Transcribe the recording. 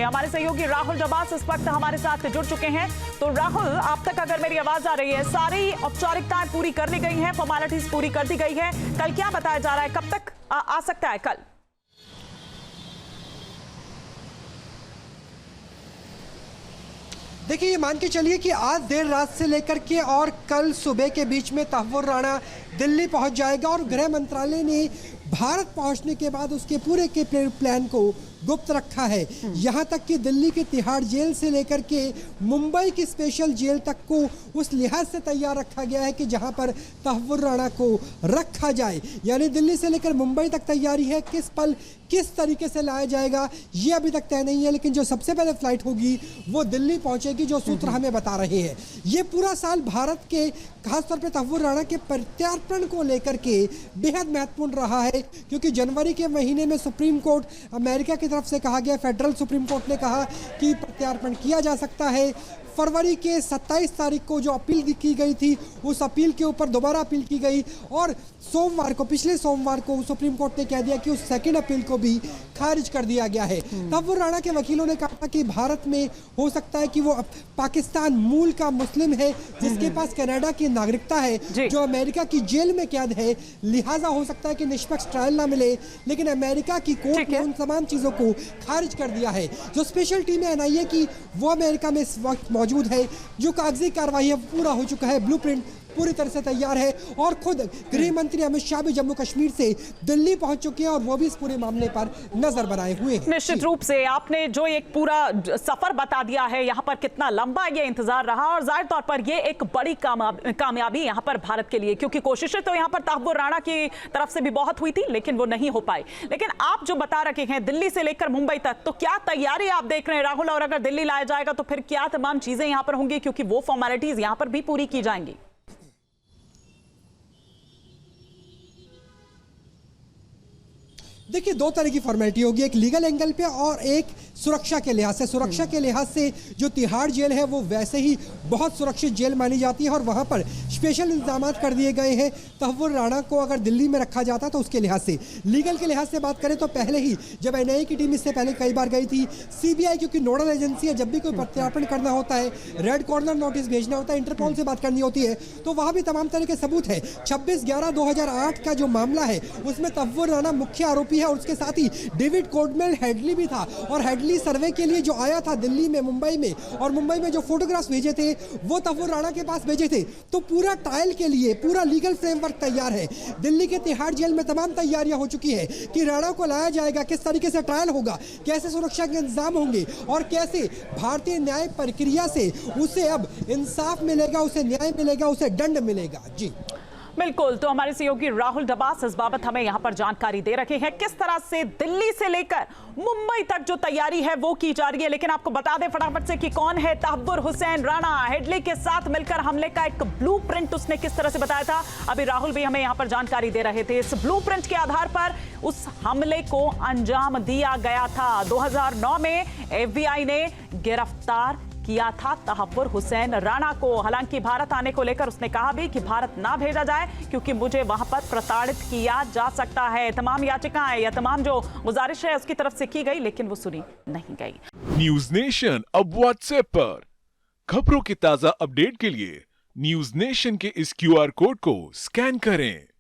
हमारे सहयोगी राहुल डबास इस वक्त हमारे साथ जुड़ चुके हैं। तो राहुल, आप तक अगर मेरी आवाज आ रही है, सारी औपचारिकताएं पूरी कर ली गई हैं, फॉर्मेलिटीज पूरी कर दी गई है। कल क्या बताया जा रहा है, कब तक आ सकता है कल? देखिए, ये मान के चलिए कि आज देर रात से लेकर के और कल सुबह के बीच में तहव्वुर राणा दिल्ली पहुंच जाएगा और गृह मंत्रालय ने भारत पहुंचने के बाद उसके पूरे के प्लान को गुप्त रखा है। यहाँ तक कि दिल्ली के तिहाड़ जेल से लेकर के मुंबई की स्पेशल जेल तक को उस लिहाज से तैयार रखा गया है कि जहाँ पर तहव्वुर राणा को रखा जाए। यानी दिल्ली से लेकर मुंबई तक तैयारी है। किस पल किस तरीके से लाया जाएगा ये अभी तक तय नहीं है, लेकिन जो सबसे पहले फ्लाइट होगी वो दिल्ली पहुंचेगी, जो सूत्र हमें बता रहे हैं। ये पूरा साल भारत के खासतौर पर तहव्वुर राणा के प्रत्यार्पण को लेकर के बेहद महत्वपूर्ण रहा है, क्योंकि जनवरी के महीने में सुप्रीम कोर्ट अमेरिका की तरफ से कहा गया, फेडरल सुप्रीम कोर्ट ने कहा कि प्रत्यार्पण किया जा सकता है। फरवरी के 27 तारीख को जो अपील की गई थी, उस अपील के ऊपर दोबारा अपील की गई और सोमवार को, पिछले सोमवार को सुप्रीम कोर्ट ने कह दिया कि उस सेकंड अपील को भी खारिज कर दिया गया है। तहव्वुर राणा के वकीलों ने कहा कि भारत में हो सकता है कि वो पाकिस्तान मूल का मुस्लिम है जिसके पास कनाडा की नागरिकता है, जो अमेरिका की जेल में कैद है, लिहाजा हो सकता है कि निष्पक्ष ट्रायल ना मिले। लेकिन अमेरिका की कोर्ट ने उन तमाम चीजों को खारिज कर दिया है। जो स्पेशल टीम है एनआईए की, वो अमेरिका में इस वक्त मौजूद है। जो कागजी कार्रवाई है पूरा हो चुका है, ब्लूप्रिंट पूरी तरह से तैयार है और खुद गृह मंत्री अमित शाह भी जम्मू कश्मीर से दिल्ली पहुंच चुके हैं और वो भी इस पूरे मामले पर नजर बनाए हुए हैं। निश्चित रूप से आपने जो एक पूरा सफर बता दिया है, यहाँ पर कितना लंबा ये इंतजार रहा और जाहिर तौर पर ये एक बड़ी कामयाबी यहाँ पर भारत के लिए, क्योंकि कोशिशें तो यहाँ पर तहव्वुर राणा की तरफ से भी बहुत हुई थी लेकिन वो नहीं हो पाई। लेकिन आप जो बता रखे हैं दिल्ली से लेकर मुंबई तक, तो क्या तैयारी आप देख रहे हैं राहुल? और अगर दिल्ली लाया जाएगा तो फिर क्या तमाम चीजें यहाँ पर होंगी, क्योंकि वो फॉर्मेलिटीज यहाँ पर भी पूरी की जाएंगी? देखिए, दो तरह की फॉर्मेलिटी होगी, एक लीगल एंगल पे और एक सुरक्षा के लिहाज से। सुरक्षा के लिहाज से जो तिहाड़ जेल है वो वैसे ही बहुत सुरक्षित जेल मानी जाती है और वहाँ पर स्पेशल इंतजाम कर दिए गए हैं। तहव्वुर राणा को अगर दिल्ली में रखा जाता तो उसके लिहाज से, लीगल के लिहाज से बात करें तो पहले ही जब एनआईए की टीम इससे पहले कई बार गई थी, सीबीआई क्योंकि नोडल एजेंसी है, जब भी कोई प्रत्यार्पण करना होता है, रेड कॉर्नर नोटिस भेजना होता है, इंटरपोल से बात करनी होती है, तो वहाँ भी तमाम तरह के सबूत है। 26/11/2008 का जो मामला है उसमें तहव्वुर राणा मुख्य आरोपी है और उसके साथ ही डेविड कोडमेल हेडली भी था। और हेडली सर्वे के लिए जो आया था दिल्ली में, मुंबई में, और मुंबई में जो फोटोग्राफ्स भेजे थे वो तहव्वुर राणा के पास भेजे थे। तो पूरा ट्रायल के लिए पूरा लीगल फ्रेमवर्क तैयार है। दिल्ली के तिहाड़ जेल में तमाम तैयारियां हो चुकी है कि राणा को लाया जाएगा, किस तरीके से ट्रायल होगा, कैसे सुरक्षा के इंतजाम होंगे और कैसे भारतीय न्याय प्रक्रिया से उसे अब इंसाफ मिलेगा, उसे न्याय मिलेगा, उसे दंड मिलेगा। जी बिल्कुल, तो हमारे सहयोगी राहुल डबास इस बाबत हमें यहां पर जानकारी दे रखे हैं किस तरह से दिल्ली से लेकर मुंबई तक जो तैयारी है वो की जा रही है। लेकिन आपको बता दें फटाफट से कि कौन है तहव्वुर हुसैन राणा। हेडली के साथ मिलकर हमले का एक ब्लूप्रिंट उसने किस तरह से बताया था, अभी राहुल भी हमें यहां पर जानकारी दे रहे थे। इस ब्लूप्रिंट के आधार पर उस हमले को अंजाम दिया गया था। 2009 में एफबीआई ने गिरफ्तार किया था तहव्वुर हुसैन राणा को। हालांकि भारत आने को लेकर उसने कहा भी कि भारत ना भेजा जाए क्योंकि मुझे वहां पर प्रताड़ित किया जा सकता है। तमाम याचिकाएं या तमाम जो गुजारिश है उसकी तरफ से की गई, लेकिन वो सुनी नहीं गई। न्यूज नेशन अब व्हाट्सएप पर खबरों की ताजा अपडेट के लिए न्यूज नेशन के इस क्यूआर कोड को स्कैन करें।